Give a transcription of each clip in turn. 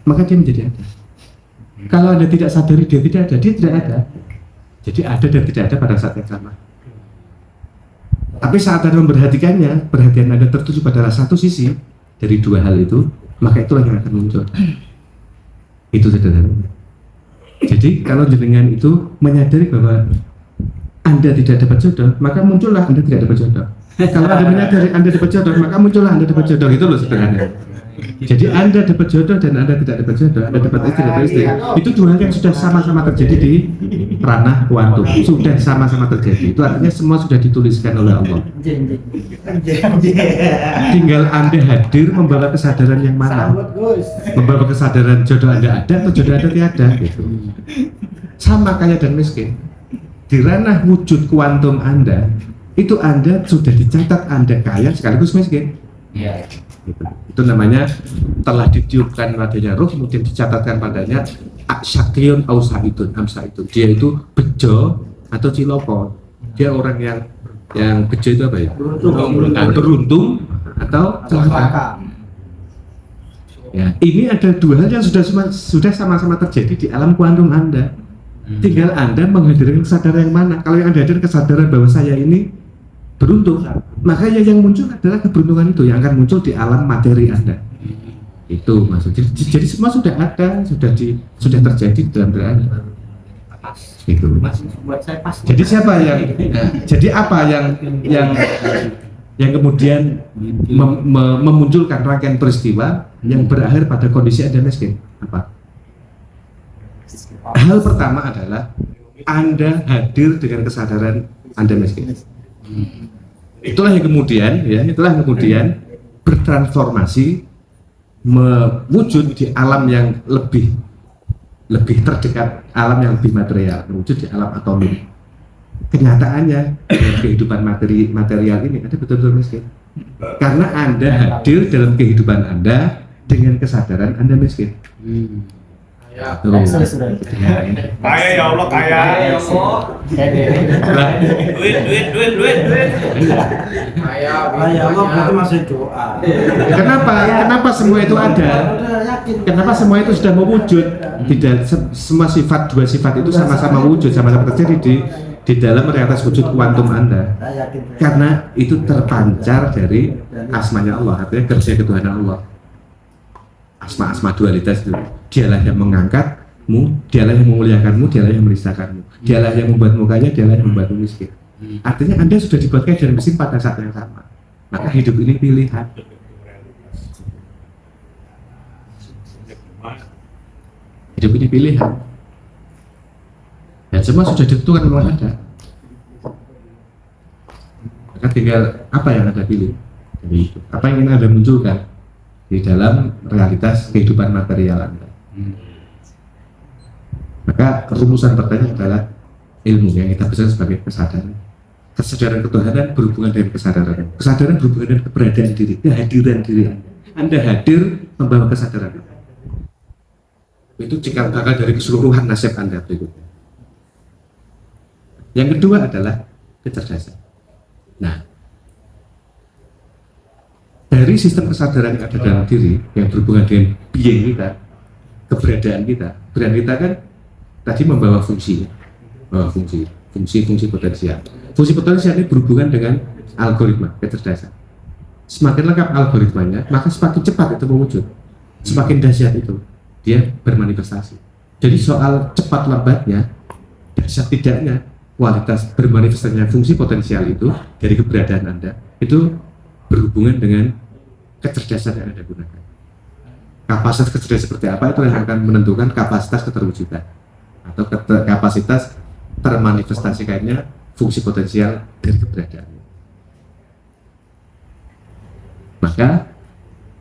maka dia menjadi ada. Kalau Anda tidak sadari dia tidak ada, dia tidak ada. Jadi ada dan tidak ada pada saat yang sama. Tapi saat Anda memperhatikannya, perhatian Anda tertuju pada satu sisi dari dua hal itu, maka itulah yang akan muncul. Itu sederhana. Jadi kalau jenengan itu menyadari bahwa Anda tidak dapat jodoh, maka muncullah Anda tidak dapat jodoh. Kalau Anda menyadari Anda dapat jodoh, maka muncullah Anda dapat jodoh. Itu loh sederhana. Jadi Anda dapat jodoh dan Anda tidak dapat jodoh, Anda dapat istri, itu dua hal yang sudah sama-sama terjadi di ranah kuantum, sudah sama-sama terjadi. Itu artinya semua sudah dituliskan oleh Allah. Tinggal Anda hadir membawa kesadaran yang mana, membawa kesadaran jodoh Anda ada atau jodoh Anda tiada. Gitu. Sama kaya dan miskin. Di ranah wujud kuantum Anda, itu Anda sudah dicatat Anda kaya sekaligus miskin. Itu namanya telah ditiupkan padanya ruh, kemudian dicatatkan padanya syakiyun au sa'idun amsa'idun. Dia itu bejo atau ciloko. Dia orang yang bejo itu apa ya? Beruntung atau celaka. Ya, ini ada dua hal yang sudah sama-sama terjadi di alam kuantum Anda. Tinggal Anda menghadirkan kesadaran yang mana. Kalau yang Anda hadirkan kesadaran bahwa saya ini beruntung, maka yang muncul adalah keberuntungan itu yang akan muncul di alam materi Anda. Itu maksudnya. Jadi semua sudah ada, sudah terjadi dalam diri Anda. Itu. Jadi siapa jadi apa yang kemudian memunculkan rangkaian peristiwa yang berakhir pada kondisi Anda miskin? Apa? Hal pertama adalah Anda hadir dengan kesadaran Anda miskin. Itulah yang kemudian bertransformasi mewujud di alam yang lebih terdekat, alam yang lebih material, mewujud di alam atomik. Kenyataannya kehidupan material ini Anda betul-betul miskin karena Anda hadir dalam kehidupan Anda dengan kesadaran Anda miskin. Kaya ya Allah, kaya ya Allah. Duit. Kaya Allah berarti masih doa. Kenapa semua itu ada? Kenapa semua itu sudah mewujud? Tidak semua sifat, dua sifat itu sama-sama wujud, sama-sama terjadi di dalam realitas wujud kuantum Anda. Karena itu terpancar dari asmanya Allah, artinya kerja ketuhanan Allah. Asma-asma dualitas itu. Dialah yang mengangkatmu, dialah yang memuliakanmu, dialah yang menistakanmu, dialah yang membuatmu kaya, dialah yang membuatmu miskin. Artinya Anda sudah dibuat kaya dan miskin pada saat yang sama. Maka hidup ini pilihan. Hidup ini pilihan. Dan semua sudah ditentukan memang ada. Maka tinggal apa yang Anda pilih dari hidup, apa yang ingin Anda munculkan di dalam realitas kehidupan material Anda. Maka rumusan pertanyaan adalah ilmu yang kita bisa sebagai kesadaran. Kesadaran ketuhanan berhubungan dengan kesadaran. Kesadaran berhubungan dengan keberadaan diri, kehadiran diri Anda. Anda hadir membawa kesadaran. Itu cikal bakal dari keseluruhan nasib Anda berikutnya. Yang kedua adalah kecerdasan. Nah, dari sistem kesadaran yang ada dalam diri yang berhubungan dengan being kita, keberadaan kita kan tadi membawa fungsi potensial. Fungsi potensial ini berhubungan dengan algoritma kecerdasan. Semakin lengkap algoritmanya, maka semakin cepat itu mewujud. Semakin dahsyat itu dia bermanifestasi. Jadi soal cepat lambatnya, dahsyat tidaknya, kualitas bermanifestasinya fungsi potensial itu dari keberadaan Anda itu berhubungan dengan kecerdasan yang Anda gunakan. Kapasitas kecerdasan seperti apa itu yang akan menentukan kapasitas keterwujudan atau kapasitas termanifestasikannya fungsi potensial dari keberadaannya. Maka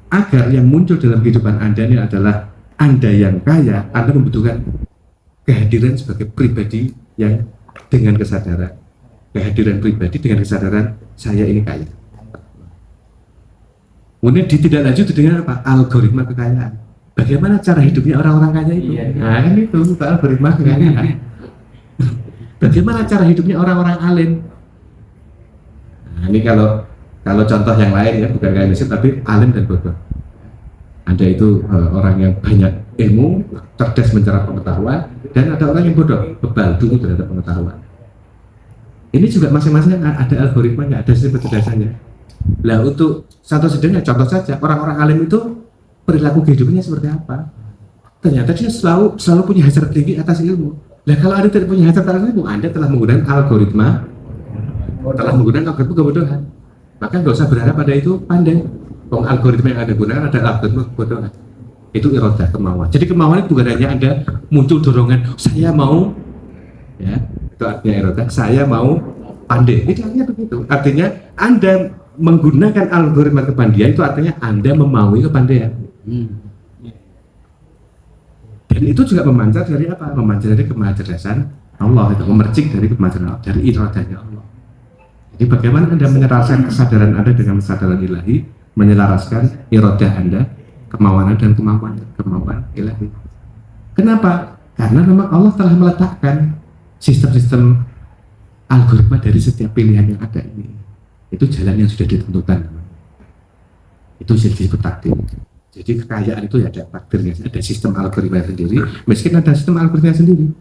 agar yang muncul dalam kehidupan Anda ini adalah Anda yang kaya, Anda membutuhkan kehadiran sebagai pribadi yang dengan kesadaran, kehadiran pribadi dengan kesadaran saya ini kaya. Kemudian ditindaklanjuti dengan apa? Algoritma kekayaan. Bagaimana cara hidupnya orang-orang kaya itu? Nah ini tuh algoritma kekayaan. Bagaimana cara hidupnya orang-orang alim? Nah ini kalau contoh yang lain ya, bukan kaya miskin tapi alim dan bodoh. Anda itu orang yang banyak ilmu, cerdas mencerap pengetahuan, dan ada orang yang bodoh, bebal dulu terhadap pengetahuan. Ini juga masing-masing ada algoritmanya, ada sistem kecerdasannya. Nah, untuk satu sederhana contoh saja, orang-orang alim itu perilaku kehidupannya seperti apa? Ternyata dia selalu punya hasrat tinggi atas ilmu. Nah, kalau Anda tidak punya hasrat atas ilmu, Anda telah menggunakan algoritma kebodohan. Maka nggak usah berharap pada itu pandai. Algoritma yang Anda gunakan adalah algoritma kebodohan. Itu iradah, kemauan. Jadi kemauan itu bukan hanya Anda muncul dorongan, saya mau, ya, itu artinya iradah, saya mau pandai. Itu artinya begitu. Artinya Anda menggunakan algoritma kepandaian itu artinya Anda memaui kepandaian. Dan itu juga memancar dari apa? Memancar dari kemahacerdasan Allah, itu memercik dari kemahacerdasan Allah, dari iradahnya Allah. Jadi bagaimana Anda menyelaraskan kesadaran Anda dengan kesadaran ilahi, menyelaraskan iradah Anda, kemauan Anda dan kemauan ilahi. Kenapa? Karena memang Allah telah meletakkan sistem-sistem algoritma dari setiap pilihan yang ada ini. Itu jalan yang sudah ditentukan. Itu disebut takdir. Jadi kekayaan itu ya ada takdirnya, ada sistem algoritma sendiri. Miskin ada sistem algoritma sendiri.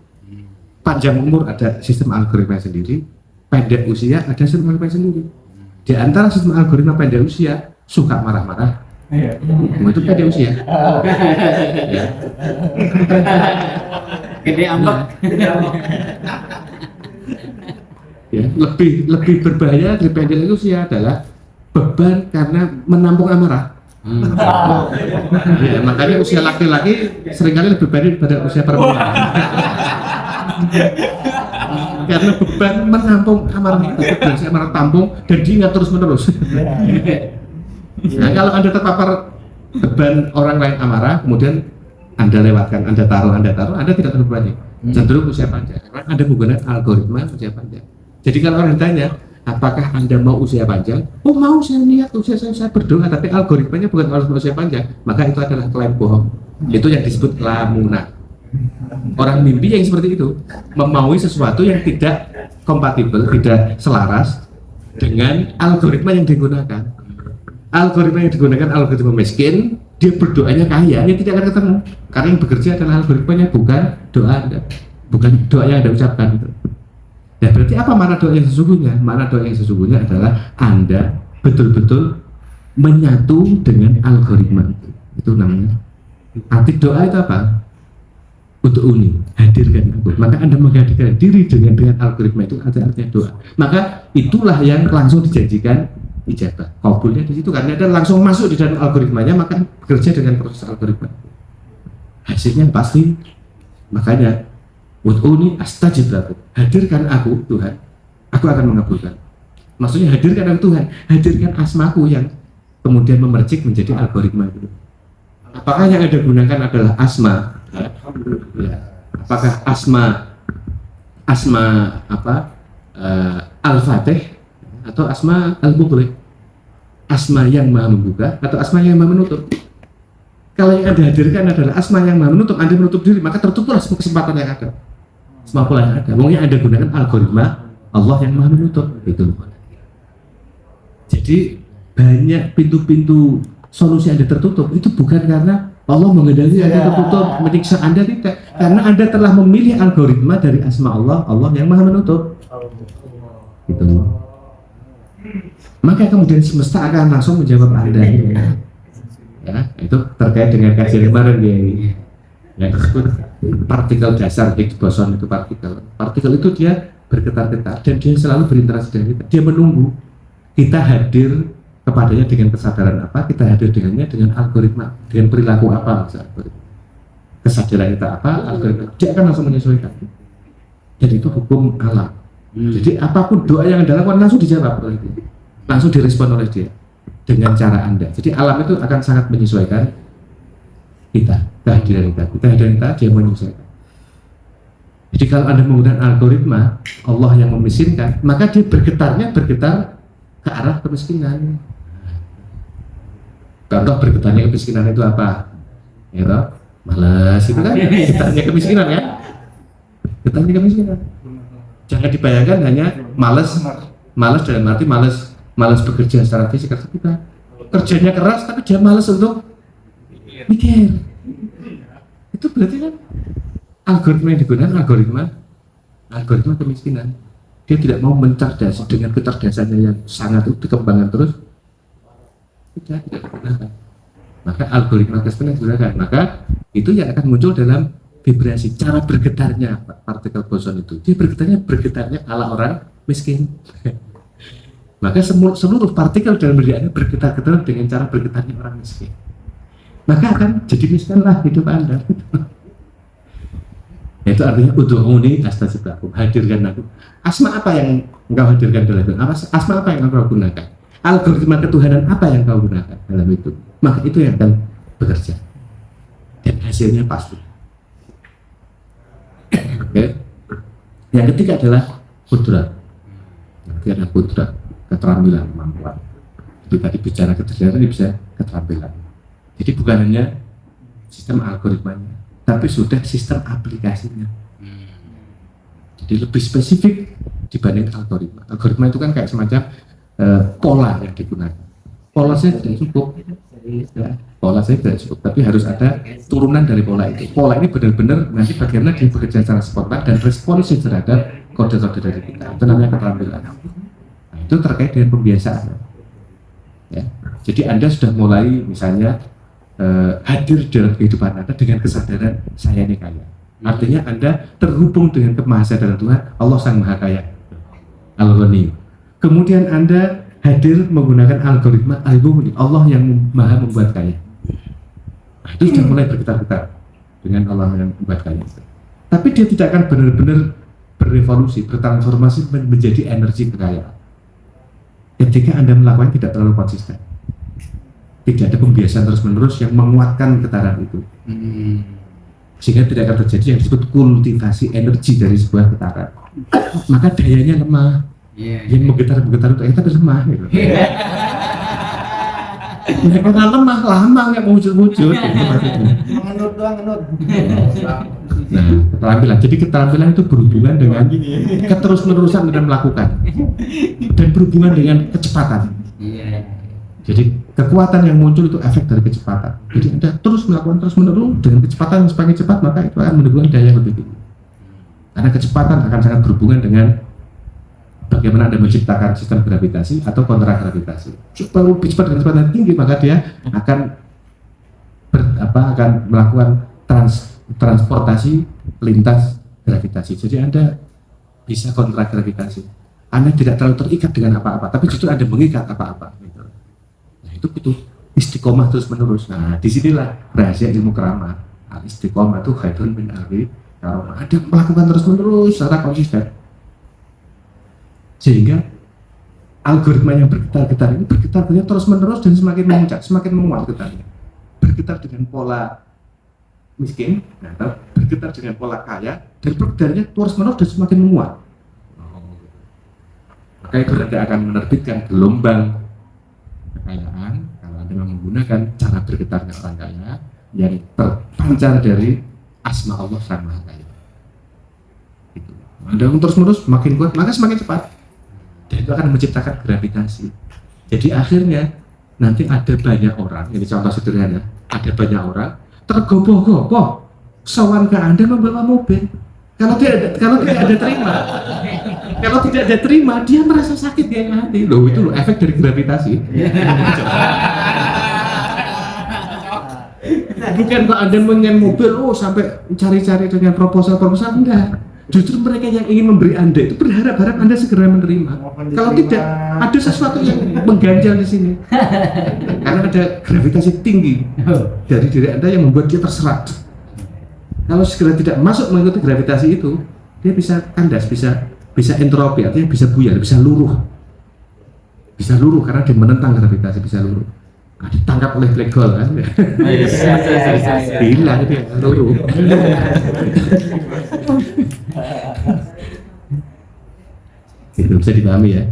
Panjang umur ada sistem algoritma sendiri. Pendek usia ada sistem algoritma sendiri. Di antara sistem algoritma pendek usia, suka marah-marah. Itu pendek usia. Ya. Gede ambek. Ya, lebih berbahaya dari pendek usia adalah beban karena menampung amarah. Ya, makanya usia laki-laki seringkali lebih baik daripada usia perempuan. Karena beban menampung amarah itu, beban amarah tampung dan diingat terus-menerus. Nah, kalau Anda terpapar beban orang lain amarah, kemudian Anda lewatkan, Anda taruh, Anda tidak terbebani. Cenderung usia panjang, karena Anda menggunakan algoritma usia panjang. Jadi kalau orang ditanya, apakah Anda mau usia panjang? Oh mau, saya niat usia saya berdoa, tapi algoritmanya bukan algoritma usia panjang, maka itu adalah klaim bohong. Itu yang disebut lamunan. Orang mimpi yang seperti itu, memaui sesuatu yang tidak kompatibel, tidak selaras dengan algoritma yang digunakan. Algoritma yang digunakan algoritma miskin, dia berdoanya kaya, dia tidak akan ketemu. Karena yang bekerja adalah algoritmanya, bukan doa Anda, bukan doa yang Anda ucapkan. Ya berarti apa makna doa yang sesungguhnya? Makna doa yang sesungguhnya adalah Anda betul-betul menyatu dengan algoritma itu. Itu namanya. Arti doa itu apa? Untuk uni, hadirkan aku. Maka Anda menghadirkan diri dengan algoritma itu artinya doa. Maka itulah yang langsung dijanjikan ijabah. Kabulnya di situ karena Anda langsung masuk di dalam algoritmanya, maka bekerja dengan proses algoritma. Hasilnya pasti. Makanya Ud'uni astajib lakum. Hadirkan aku Tuhan, aku akan mengabulkan. Maksudnya hadirkan aku Tuhan, hadirkan asmaku yang kemudian memercik menjadi algoritma itu. Apakah yang Anda gunakan adalah asma? Ya. Apakah asma apa? Al-Fatih atau asma Al-Mughliq? Asma yang maha membuka atau asma yang maha menutup? Kalau yang Anda hadirkan adalah asma yang maha menutup, Anda menutup diri, maka tertutuplah semua kesempatan yang ada. Semua pola yang ada. Mungkin Anda gunakan algoritma Allah yang maha menutup. Itu. Jadi banyak pintu-pintu solusi Anda tertutup itu bukan karena Allah menghendaki Anda tertutup, menyiksa Anda, tidak. Karena Anda telah memilih algoritma dari asma Allah, Allah yang maha menutup. Gitu. Maka kemudian semesta akan langsung menjawab Anda. Ya, itu terkait dengan kajian kemarin ya, yang disebut partikel dasar Higgs boson. Itu partikel itu dia bergetar-getar dan dia selalu berinteraksi dengan kita. Dia menunggu kita hadir kepadanya dengan kesadaran apa, kita hadir dengannya dengan algoritma, dengan perilaku apa, kesadaran kita apa, algoritma dia akan langsung menyesuaikan. Dan itu hukum alam. Jadi apapun doa yang Anda lakukan langsung dijawab oleh dia, langsung direspon oleh dia dengan cara Anda. Jadi alam itu akan sangat menyesuaikan kita, kehadiran kita, dia menyesuaikan. Jadi kalau Anda menggunakan algoritma Allah yang memiskinkan, maka dia bergetar ke arah kemiskinan. Contoh bergetarnya kemiskinan itu apa? Ya toh? Malas itu kan getarnya kemiskinan ya. Getarnya kemiskinan. Jangan dibayangkan hanya malas dalam arti malas bekerja secara fisik, kita kerjanya keras tapi dia malas untuk Mikir. Itu berarti kan algoritma yang digunakan algoritma kemiskinan. Dia tidak mau mencerdasi dengan kecerdasannya yang sangat dikembangkan terus. Tidak digunakan. Maka algoritma kemiskinan digunakan. Maka itu yang akan muncul dalam vibrasi, cara bergetarnya partikel boson itu. Dia bergetarnya ala orang miskin. Maka seluruh partikel dalam beriannya bergetar-getar dengan cara bergetarnya orang miskin. Maka akan jadi miskinlah hidup Anda. Itu artinya ud'uuni astajib lakum, hadirkan aku. Asma apa yang engkau hadirkan dalam itu? Asma apa yang engkau gunakan? Algoritma ketuhanan apa yang engkau gunakan dalam itu? Maka itu yang akan bekerja. Dan hasilnya pasti. Oke. Yang ketiga adalah kudrat. Nanti ada kudrat, keterampilan, kemampuan. Itu tadi bicara kecerdasan, ini bisa keterampilan. Jadi bukan hanya sistem algoritmanya, tapi sudah sistem aplikasinya. Jadi lebih spesifik dibanding algoritma. Algoritma itu kan kayak semacam pola yang digunakan. Pola saya tidak cukup, ya, pola saya tidak cukup, tapi harus ada turunan dari pola itu. Pola ini benar-benar nanti bagaimana dia bekerja secara spontan dan responsif terhadap kode-kode dari kita. Itu namanya keterampilan. Nah, itu terkait dengan pembiasaan. Ya. Jadi Anda sudah mulai misalnya hadir dalam kehidupan Anda dengan kesadaran saya ini kaya. Artinya Anda terhubung dengan kemahasadaran Tuhan, Allah Sang Maha Kaya, Al-Ghani. Kemudian Anda hadir menggunakan algoritma Al-Ghani, Allah yang Maha membuat kaya. Nah, itu sudah mulai bergetar-getar dengan Allah yang membuat kaya. Tapi dia tidak akan benar-benar berevolusi, bertransformasi menjadi energi kekayaan. Ketika Anda melakukan tidak terlalu konsisten. Tidak ada pembiasaan terus-menerus yang menguatkan getaran itu, sehingga tidak akan terjadi yang disebut kultivasi energi dari sebuah getaran. Maka dayanya lemah. Yang menggetar-getar itu tapi lemah gitu. Mereka kan lemah, lama nggak muncul-muncul. Mengenut doang, ngenut. Nah, keterampilan. Jadi keterampilan itu berhubungan dengan keterus-menerusan dalam melakukan dan berhubungan dengan kecepatan. Jadi kekuatan yang muncul itu efek dari kecepatan. Jadi Anda terus melakukan terus-menerus dengan kecepatan yang semakin cepat, maka itu akan menimbulkan daya yang lebih tinggi. Karena kecepatan akan sangat berhubungan dengan bagaimana Anda menciptakan sistem gravitasi atau kontra gravitasi. Supaya lebih cepat dengan kecepatan tinggi, maka dia akan melakukan transportasi lintas gravitasi. Jadi Anda bisa kontra gravitasi. Anda tidak terlalu terikat dengan apa-apa, tapi justru Anda mengikat apa-apa. Gitu. Nah, itu butuh istiqomah terus menerus. Nah, disinilah rahasia ilmu keramah. Istiqomah itu khairun min alfi karamah. Ada melakukan terus menerus secara konsisten. Sehingga algoritma yang bergetar-getar ini bergetar terus menerus dan semakin memuncak, semakin menguat getarnya. Bergetar dengan pola miskin, atau bergetar dengan pola kaya, dan bergetarnya terus menerus dan semakin menguat. Maka itu Anda akan menerbitkan gelombang kekayaan kalau Anda menggunakan cara bergetarnya orang kaya yang terpancar dari asma Allah Sang Maha Kaya. Itu. Anda terus menerus makin kuat, maka semakin cepat. Dan itu akan menciptakan gravitasi. Jadi akhirnya nanti ada banyak orang, ini contoh sederhana, ada banyak orang tergopoh-gopoh sowan ke Anda membawa mobil. Kalau tidak ada terima, kalau tidak ada terima, dia merasa sakit kayak hati. Loh itu loh efek dari gravitasi. Bukan kalau Anda mengen mobil, sampai cari-cari dengan proposal enggak. Justru mereka yang ingin memberi Anda itu berharap Anda segera menerima. Kalau tidak, ada sesuatu yang mengganjal di sini. Karena ada gravitasi tinggi dari diri Anda yang membuat dia terserat. Kalau segera tidak masuk mengikuti gravitasi itu, dia bisa kandas, bisa entropi, artinya bisa buyar, bisa luruh. Bisa luruh karena dia menentang gravitasi, bisa luruh. Nah, ditangkap oleh black hole kan. Hilang itu ya, luruh. Itu bisa dipahami ya.